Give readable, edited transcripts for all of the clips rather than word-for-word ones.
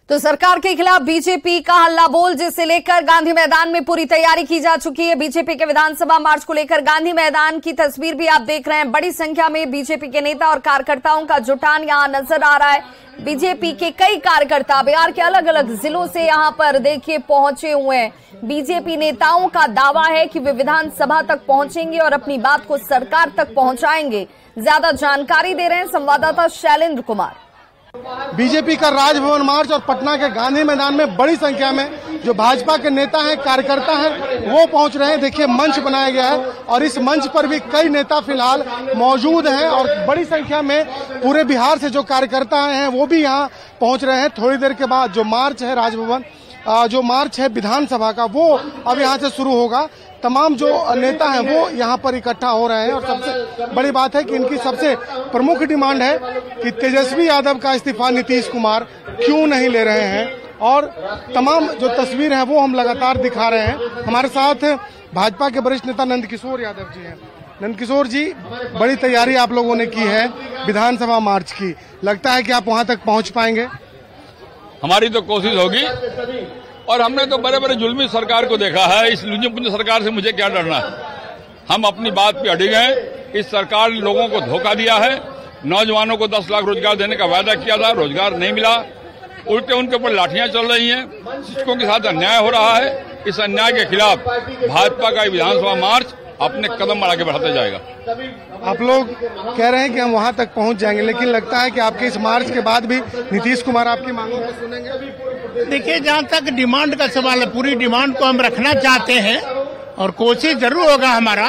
तो सरकार के खिलाफ बीजेपी का हल्ला बोल, जिसे लेकर गांधी मैदान में पूरी तैयारी की जा चुकी है। बीजेपी के विधानसभा मार्च को लेकर गांधी मैदान की तस्वीर भी आप देख रहे हैं। बड़ी संख्या में बीजेपी के नेता और कार्यकर्ताओं का जुटान यहां नजर आ रहा है। बीजेपी के कई कार्यकर्ता बिहार के अलग अलग जिलों से यहां पर देखिए पहुंचे हुए हैं। बीजेपी नेताओं का दावा है कि वे विधानसभा तक पहुंचेंगे और अपनी बात को सरकार तक पहुंचाएंगे। ज्यादा जानकारी दे रहे हैं संवाददाता शैलेंद्र कुमार। बीजेपी का राजभवन मार्च और पटना के गांधी मैदान में बड़ी संख्या में जो भाजपा के नेता हैं, कार्यकर्ता हैं, वो पहुंच रहे हैं। देखिए मंच बनाया गया है और इस मंच पर भी कई नेता फिलहाल मौजूद हैं और बड़ी संख्या में पूरे बिहार से जो कार्यकर्ता हैं वो भी यहां पहुंच रहे हैं। थोड़ी देर के बाद जो मार्च है राजभवन, जो मार्च है विधानसभा का, वो अब यहाँ से शुरू होगा। तमाम जो नेता हैं वो यहाँ पर इकट्ठा हो रहे हैं और सबसे बड़ी बात है कि इनकी सबसे प्रमुख डिमांड है कि तेजस्वी यादव का इस्तीफा नीतीश कुमार क्यों नहीं ले रहे हैं। और तमाम जो तस्वीर है वो हम लगातार दिखा रहे हैं। हमारे साथ भाजपा के वरिष्ठ नेता नंदकिशोर यादव जी हैं। नंदकिशोर जी, बड़ी तैयारी आप लोगों ने की है विधानसभा मार्च की, लगता है कि आप वहाँ तक पहुँच पाएंगे? हमारी तो कोशिश होगी और हमने तो बड़े बड़े जुल्मी सरकार को देखा है। इस लुंजपुंज सरकार से मुझे क्या डरना है। हम अपनी बात पे अड़े गए। इस सरकार ने लोगों को धोखा दिया है। नौजवानों को 10 लाख रोजगार देने का वादा किया था, रोजगार नहीं मिला। उल्टे उनके ऊपर लाठियां चल रही हैं। शिक्षकों के साथ अन्याय हो रहा है। इस अन्याय के खिलाफ भाजपा का विधानसभा मार्च अपने कदम आगे बढ़ाता जाएगा। आप लोग कह रहे हैं कि हम वहां तक पहुंच जाएंगे, लेकिन लगता है कि आपके इस मार्च के बाद भी नीतीश कुमार आपकी मांगों को सुनेंगे? देखिए, जहां तक डिमांड का सवाल है, पूरी डिमांड को हम रखना चाहते हैं और कोशिश जरूर होगा हमारा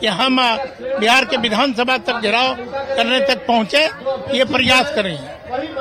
कि हम बिहार के विधानसभा तक घेराव करने तक पहुंचे। ये प्रयास करेंगे,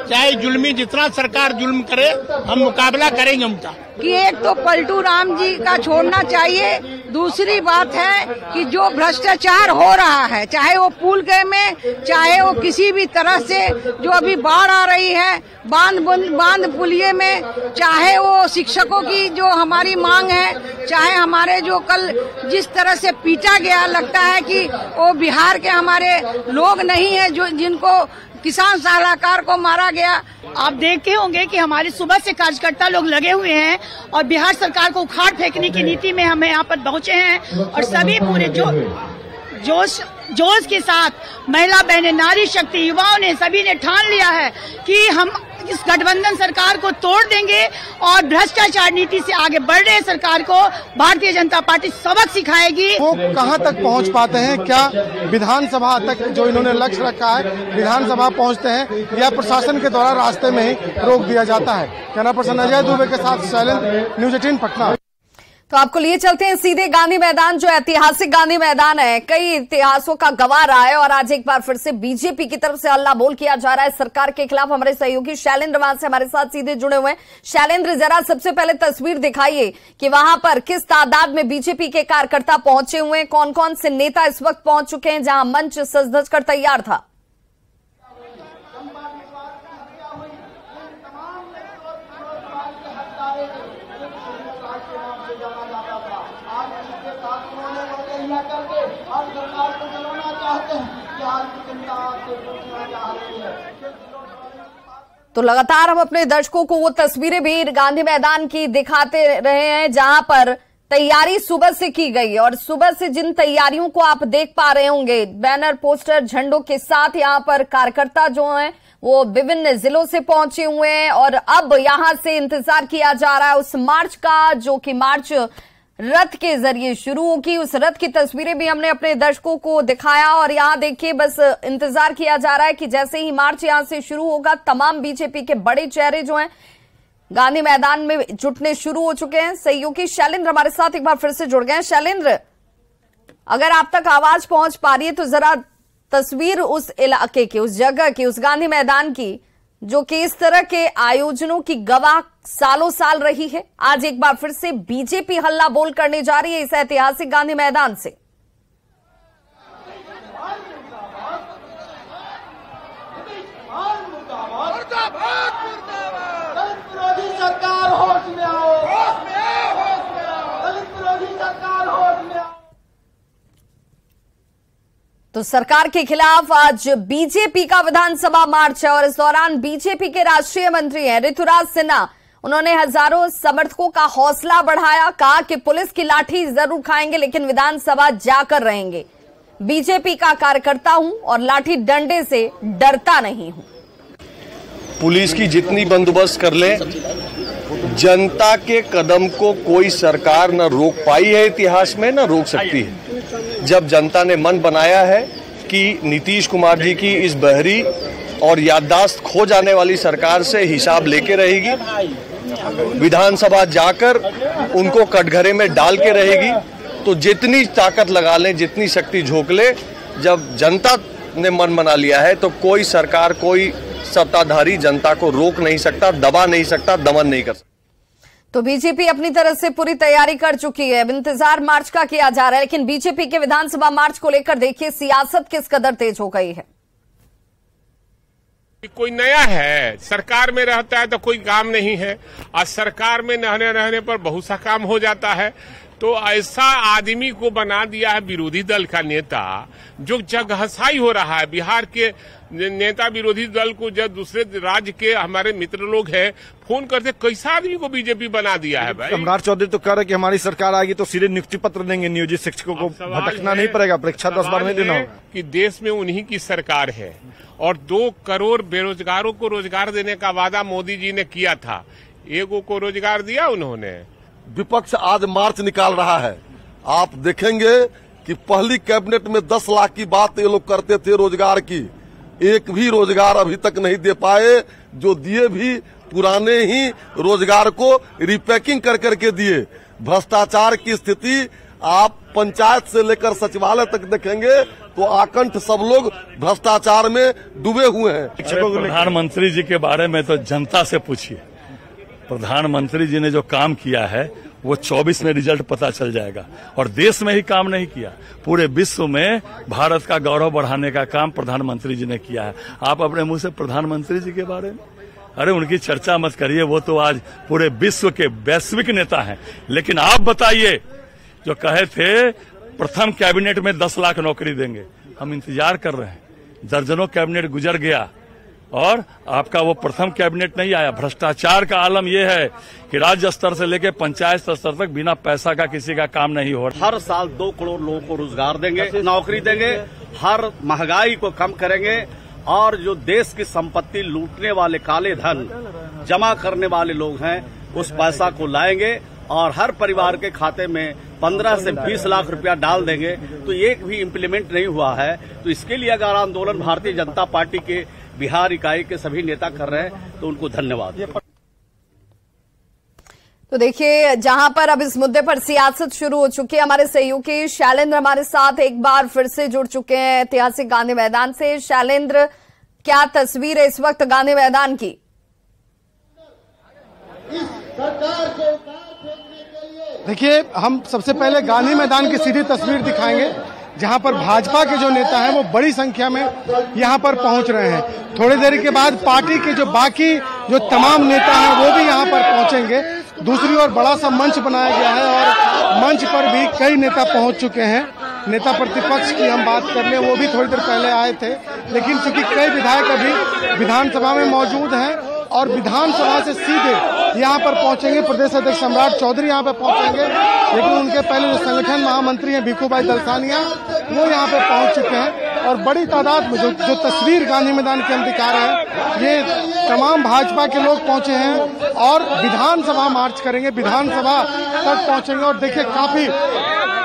चाहे जुल्मी जितना सरकार जुल्म करे हम मुकाबला करेंगे उनका। कि एक तो पलटू राम जी का छोड़ना चाहिए। दूसरी बात है कि जो भ्रष्टाचार हो रहा है, चाहे वो पुल के में, चाहे वो किसी भी तरह से जो अभी बाढ़ आ रही है बांध पुलिये में, चाहे वो शिक्षकों की जो हमारी मांग है, चाहे हमारे जो कल जिस तरह से पीटा गया, लगता है कि वो बिहार के हमारे लोग नहीं है जो जिनको किसान सलाहकार को मारा गया। आप देखते होंगे कि हमारे सुबह से कार्यकर्ता लोग लगे हुए हैं और बिहार सरकार को उखाड़ फेंकने की नीति में हम यहाँ पर पहुंचे हैं और सभी पूरे जोश के साथ महिला बहनें, नारी शक्ति, युवाओं ने सभी ने ठान लिया है कि हम इस गठबंधन सरकार को तोड़ देंगे और भ्रष्टाचार नीति से आगे बढ़ रहे सरकार को भारतीय जनता पार्टी सबक सिखाएगी। वो कहां तक पहुंच पाते हैं? क्या विधानसभा तक जो इन्होंने लक्ष्य रखा है विधानसभा पहुंचते हैं या प्रशासन के द्वारा रास्ते में ही रोक दिया जाता है? कैमरा पर्सन अजय दुबे के साथ शैलेंद्र, न्यूज़ 18 पटना। तो आपको लिए चलते हैं सीधे गांधी मैदान, जो ऐतिहासिक गांधी मैदान है, कई इतिहासों का गवाह रहा है और आज एक बार फिर से बीजेपी की तरफ से हल्ला बोल किया जा रहा है सरकार के खिलाफ। हमारे सहयोगी शैलेंद्र वहां से हमारे साथ सीधे जुड़े हुए हैं। शैलेंद्र, जरा सबसे पहले तस्वीर दिखाइए कि वहां पर किस तादाद में बीजेपी के कार्यकर्ता पहुंचे हुए हैं, कौन कौन से नेता इस वक्त पहुंच चुके हैं जहां मंच सज धज कर तैयार था। तो लगातार हम अपने दर्शकों को वो तस्वीरें भी गांधी मैदान की दिखाते रहे हैं जहां पर तैयारी सुबह से की गई है और सुबह से जिन तैयारियों को आप देख पा रहे होंगे, बैनर, पोस्टर, झंडों के साथ यहां पर कार्यकर्ता जो हैं वो विभिन्न जिलों से पहुंचे हुए हैं और अब यहां से इंतजार किया जा रहा है उस मार्च का, जो कि मार्च रथ के जरिए शुरू होगी। उस रथ की तस्वीरें भी हमने अपने दर्शकों को दिखाया और यहाँ देखिए बस इंतजार किया जा रहा है कि जैसे ही मार्च यहाँ से शुरू होगा तमाम बीजेपी के बड़े चेहरे जो हैं गांधी मैदान में जुटने शुरू हो चुके हैं। सहयोगी शैलेंद्र हमारे साथ एक बार फिर से जुड़ गए हैं। शैलेंद्र, अगर आप तक आवाज पहुंच पा रही है तो जरा तस्वीर उस इलाके की, उस जगह की, उस गांधी मैदान की जो कि इस तरह के आयोजनों की गवाह सालों साल रही है, आज एक बार फिर से बीजेपी हल्ला बोल करने जा रही है इस ऐतिहासिक गांधी मैदान से। सरकार होश में आओ, होश में आओ, होश में आओ, दलित विरोधी सरकार होश में आओ। तो सरकार के खिलाफ आज बीजेपी का विधानसभा मार्च है और इस दौरान बीजेपी के राष्ट्रीय मंत्री हैं ऋतुराज सिन्हा। उन्होंने हजारों समर्थकों का हौसला बढ़ाया, कहा कि पुलिस की लाठी जरूर खाएंगे लेकिन विधानसभा जाकर रहेंगे। बीजेपी का कार्यकर्ता हूं और लाठी डंडे से डरता नहीं हूं। पुलिस की जितनी बंदोबस्त कर ले, जनता के कदम को कोई सरकार न रोक पाई है इतिहास में, न रोक सकती है। जब जनता ने मन बनाया है कि नीतीश कुमार जी की इस बहरी और याददाश्त खो जाने वाली सरकार से हिसाब लेके रहेगी, विधानसभा जाकर उनको कटघरे में डाल के रहेगी, तो जितनी ताकत लगा लें, जितनी शक्ति झोंक ले, जब जनता ने मन बना लिया है तो कोई सरकार, कोई सत्ताधारी जनता को रोक नहीं सकता, दबा नहीं सकता, दमन नहीं कर सकता। तो बीजेपी अपनी तरफ से पूरी तैयारी कर चुकी है। अब इंतजार मार्च का किया जा रहा है, लेकिन बीजेपी के विधानसभा मार्च को लेकर देखिए सियासत किस कदर तेज हो गई है। कोई नया है, सरकार में रहता है तो कोई काम नहीं है, और सरकार में रहने पर बहुत सा काम हो जाता है। तो ऐसा आदमी को बना दिया है विरोधी दल का नेता, जो जगहसाई हो रहा है। बिहार के नेता विरोधी दल को जब दूसरे राज्य के हमारे मित्र लोग हैं फोन करते, कैसा आदमी को बीजेपी बना दिया है भाई। सम्राट चौधरी तो कह रहे कि हमारी सरकार आएगी तो सीधे नियुक्ति पत्र देंगे, नियोजित शिक्षकों को भटकना नहीं पड़ेगा, परीक्षा 10 बार नहीं देना होगा। कि देश में उन्हीं की सरकार है और 2 करोड़ बेरोजगारों को रोजगार देने का वादा मोदी जी ने किया था, एगो को रोजगार दिया उन्होंने। विपक्ष आज मार्च निकाल रहा है। आप देखेंगे कि पहली कैबिनेट में 10 लाख की बात ये लोग करते थे रोजगार की, एक भी रोजगार अभी तक नहीं दे पाए। जो दिए भी पुराने ही रोजगार को रिपैकिंग कर करके दिए। भ्रष्टाचार की स्थिति आप पंचायत से लेकर सचिवालय तक देखेंगे तो आकंठ सब लोग भ्रष्टाचार में डूबे हुए हैं। प्रधानमंत्री जी के बारे में तो जनता से पूछिए। प्रधानमंत्री जी ने जो काम किया है वो 24 में रिजल्ट पता चल जाएगा। और देश में ही काम नहीं किया, पूरे विश्व में भारत का गौरव बढ़ाने का काम प्रधानमंत्री जी ने किया है। आप अपने मुंह से प्रधानमंत्री जी के बारे में, अरे उनकी चर्चा मत करिए, वो तो आज पूरे विश्व के वैश्विक नेता हैं। लेकिन आप बताइए, जो कहे थे प्रथम कैबिनेट में 10 लाख नौकरी देंगे, हम इंतजार कर रहे हैं। दर्जनों कैबिनेट गुजर गया और आपका वो प्रथम कैबिनेट नहीं आया। भ्रष्टाचार का आलम यह है कि राज्य स्तर से लेकर पंचायत स्तर तक बिना पैसा का किसी का काम नहीं हो रहा। हर साल 2 करोड़ लोगों को रोजगार देंगे, नौकरी देंगे, हर महंगाई को कम करेंगे, और जो देश की संपत्ति लूटने वाले, काले धन जमा करने वाले लोग हैं, उस पैसा को लाएंगे और हर परिवार के खाते में 15 से 20 लाख रुपया डाल देंगे। तो एक भी इम्प्लीमेंट नहीं हुआ है। तो इसके लिए अगर आंदोलन भारतीय जनता पार्टी के बिहार इकाई के सभी नेता कर रहे हैं तो उनको धन्यवाद। तो देखिए, जहां पर अब इस मुद्दे पर सियासत शुरू हो चुकी है, हमारे सहयोगी शैलेंद्र हमारे साथ एक बार फिर से जुड़ चुके हैं ऐतिहासिक गांधी मैदान से। शैलेंद्र, क्या तस्वीर है इस वक्त गांधी मैदान की? देखिए, हम सबसे पहले गांधी मैदान की सीधी तस्वीर दिखाएंगे, जहां पर भाजपा के जो नेता हैं वो बड़ी संख्या में यहां पर पहुंच रहे हैं। थोड़ी देर के बाद पार्टी के जो बाकी जो तमाम नेता हैं वो भी यहां पर पहुंचेंगे। दूसरी ओर बड़ा सा मंच बनाया गया है और मंच पर भी कई नेता पहुंच चुके हैं। नेता प्रतिपक्ष की हम बात कर लें, वो भी थोड़ी देर पहले आए थे, लेकिन चूंकि कई विधायक अभी विधानसभा में मौजूद हैं और विधानसभा से सीधे यहाँ पर पहुंचेंगे। प्रदेश अध्यक्ष सम्राट चौधरी यहाँ पर पहुंचेंगे, लेकिन उनके पहले जो संगठन महामंत्री हैं भिखूभाई दलसानिया, वो यहाँ पे पहुंच चुके हैं। और बड़ी तादाद में जो तस्वीर गांधी मैदान की हम दिखा रहे हैं, ये तमाम भाजपा के लोग पहुंचे हैं और विधानसभा मार्च करेंगे, विधानसभा तक पहुंचेंगे। और देखिए,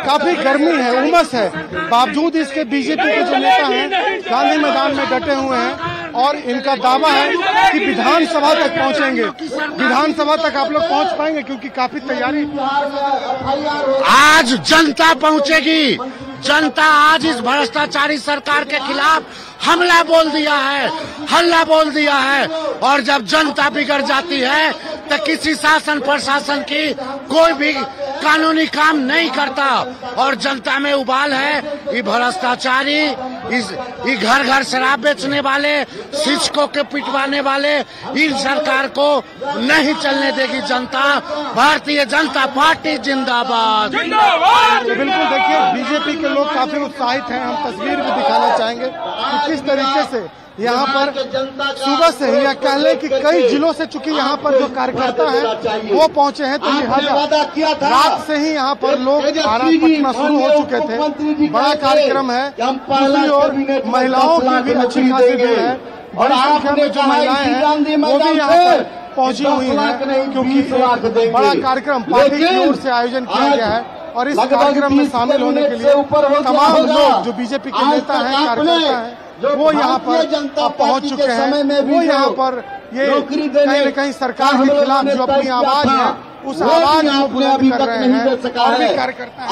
काफी गर्मी है, उमस है, बावजूद इसके बीजेपी के जो नेता हैं गांधी मैदान में डटे हुए हैं और इनका दावा है कि विधानसभा तक पहुंचेंगे। विधानसभा तक आप लोग पहुंच पाएंगे क्योंकि काफी तैयारी। आज जनता पहुंचेगी। जनता आज इस भ्रष्टाचारी सरकार के खिलाफ हमला बोल दिया है, हल्ला बोल दिया है। और जब जनता बिगड़ जाती है तो किसी शासन प्रशासन की कोई भी कानूनी काम नहीं करता। और जनता में उबाल है, ये भ्रष्टाचारी ये घर घर शराब बेचने वाले, शिक्षकों के पिटवाने वाले, इन सरकार को नहीं चलने देगी जनता। भारतीय जनता पार्टी जिंदाबाद। बिल्कुल, देखिए बीजेपी के लोग काफी उत्साहित हैं। हम तस्वीर भी दिखाना चाहेंगे कि किस तरीके से यहाँ पर सुबह से ही, या कह लें कि कई जिलों से, चूंकि यहाँ पर जो कार्यकर्ता हैं वो पहुंचे हैं, तो लिहाजा रात से ही यहाँ पर लोग आना पटना शुरू हो चुके थे। बड़ा कार्यक्रम है। दूसरी ओर महिलाओं की भी अच्छी खासी भीड़ है। बड़ी संख्या में जो महिलाएं हैं वो भी यहाँ पर पहुंची हुई हैं, क्योंकि बड़ा कार्यक्रम पार्टी की ओर से आयोजन किया गया है। और इस कार्यक्रम में शामिल होने के लिए तमाम लोग जो बीजेपी के नेता हैं, कार्यकर्ता हैं, वो यहाँ पर पहुंच चुके हैं। वो यहाँ पर ये कहीं न कहीं सरकार के खिलाफ जो अपनी आवाज है, उस आवाज को बुलंद कर रहे हैं। और भी कार्यकर्ता,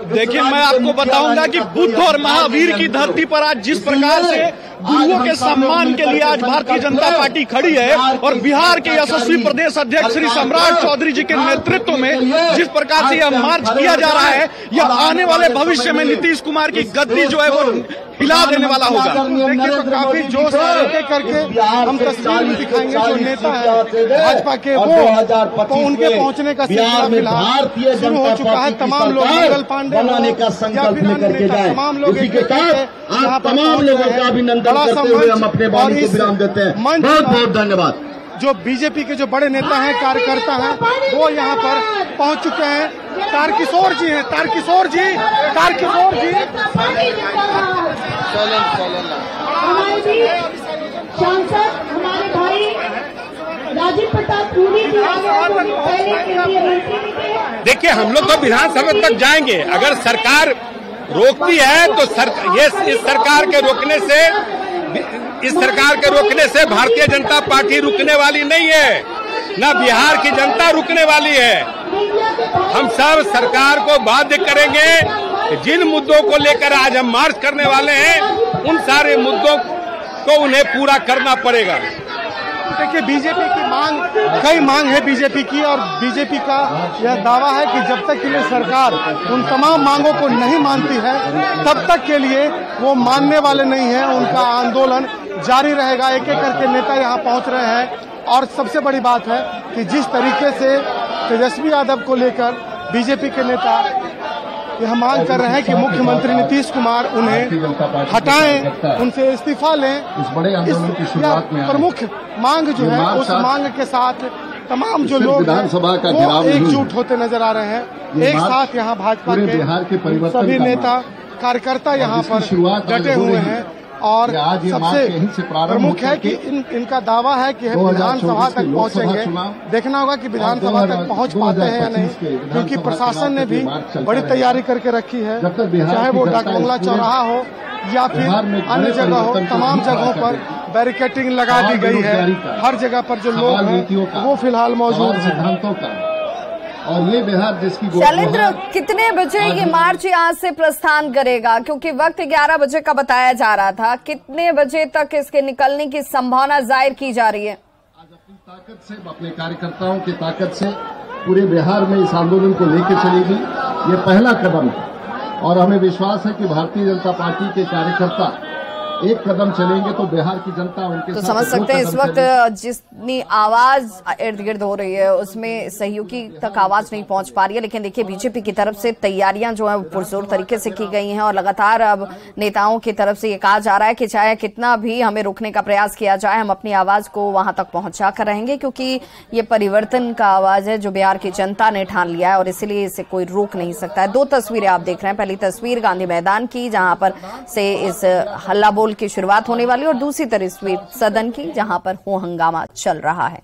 देखिए, मैं आपको बताऊंगा कि बुद्ध और महावीर की धरती पर आज जिस प्रकार से गुरुओं के सम्मान के लिए आज भारतीय जनता पार्टी खड़ी है, और बिहार के यशस्वी प्रदेश अध्यक्ष श्री सम्राट चौधरी जी के नेतृत्व में जिस प्रकार से यह मार्च किया जा रहा है, यह आने वाले भविष्य में नीतीश कुमार की गद्दी जो है वो हिला देने वाला होगा। देखिए, तो काफी जोश करके हम तस्वीर भी दिखाएंगे। जो नेता है भाजपा के, वो उनके पहुंचने का सिलसिला फिलहाल शुरू हो चुका है। तमाम लोग, मंगल पांडे या फिर अन्य नेता, तमाम लोग यहाँ पर बड़ा सम्मान और इस मंच, बहुत बहुत धन्यवाद। जो बीजेपी के जो बड़े नेता हैं, कार्यकर्ता हैं, वो यहाँ पर पहुंच चुके हैं। तारकिशोर जी हैं, तारकिशोर जी। सांसद हमारे भाई राजीव प्रताप रूडी जी देखिए, हम लोग तो विधानसभा तक जाएंगे। अगर सरकार रोकती है तो इस सरकार के रोकने से भारतीय जनता पार्टी रुकने वाली नहीं है, न बिहार की जनता रुकने वाली है। हम सब सरकार को बाध्य करेंगे। जिन मुद्दों को लेकर आज हम मार्च करने वाले हैं, उन सारे मुद्दों को उन्हें पूरा करना पड़ेगा। देखिए, बीजेपी की मांग, कई मांग है बीजेपी की, और बीजेपी का यह दावा है कि जब तक के लिए सरकार उन तमाम मांगों को नहीं मानती है, तब तक के लिए वो मानने वाले नहीं है। उनका आंदोलन जारी रहेगा। एक एक करके नेता यहाँ पहुँच रहे हैं। और सबसे बड़ी बात है कि जिस तरीके से तेजस्वी यादव को लेकर बीजेपी के नेता यह मांग कर रहे हैं कि मुख्यमंत्री नीतीश कुमार उन्हें हटाएं, उनसे इस्तीफा लें। इस प्रमुख मांग जो है, उस मांग के साथ तमाम जो लोग वो एकजुट होते नजर आ रहे हैं। एक साथ यहाँ भाजपा के सभी नेता, कार्यकर्ता यहाँ पर डटे हुए हैं। और सबसे प्रमुख है कि इनका दावा है कि विधानसभा तक पहुंचेंगे। देखना होगा कि विधानसभा तक पहुंच पाते हैं या नहीं, क्योंकि प्रशासन ने भी बड़ी तैयारी करके रखी है। चाहे वो डाकबंगला चौराहा हो या फिर अन्य जगह हो, तमाम जगहों पर बैरिकेडिंग लगा दी गई है। हर जगह पर जो लोग हैं वो फिलहाल मौजूद हैं। और ये बिहार जिसकी शैलेंद्र, कितने बजे ये मार्च यहाँ से प्रस्थान करेगा? क्योंकि वक्त 11 बजे का बताया जा रहा था। कितने बजे तक इसके निकलने की संभावना जाहिर की जा रही है? आज अपनी ताकत से, अपने कार्यकर्ताओं की ताकत से पूरे बिहार में इस आंदोलन को लेकर चलेगी। ये पहला कदम है और हमें विश्वास है कि भारतीय जनता पार्टी के कार्यकर्ता एक कदम चलेंगे तो बिहार की जनता उनके तो समझ सकते हैं इस वक्त जितनी आवाज इर्द गिर्द हो रही है उसमें सहयोगी तक आवाज नहीं पहुंच पा रही है। लेकिन देखिए, बीजेपी की तरफ से तैयारियां जो है वो पुरजोर तरीके से की गई हैं और लगातार अब नेताओं की तरफ से ये कहा जा रहा है कि चाहे कितना भी हमें रोकने का प्रयास किया जाए, हम अपनी आवाज को वहां तक पहुंचा कर रहेंगे, क्योंकि ये परिवर्तन का आवाज है जो बिहार की जनता ने ठान लिया है और इसलिए इसे कोई रोक नहीं सकता है। दो तस्वीरें आप देख रहे हैं। पहली तस्वीर गांधी मैदान की, जहां पर से इस हल्ला बोल की शुरुआत होने वाली, और दूसरी तस्वीर सदन की, जहां पर हो हंगामा चल रहा है।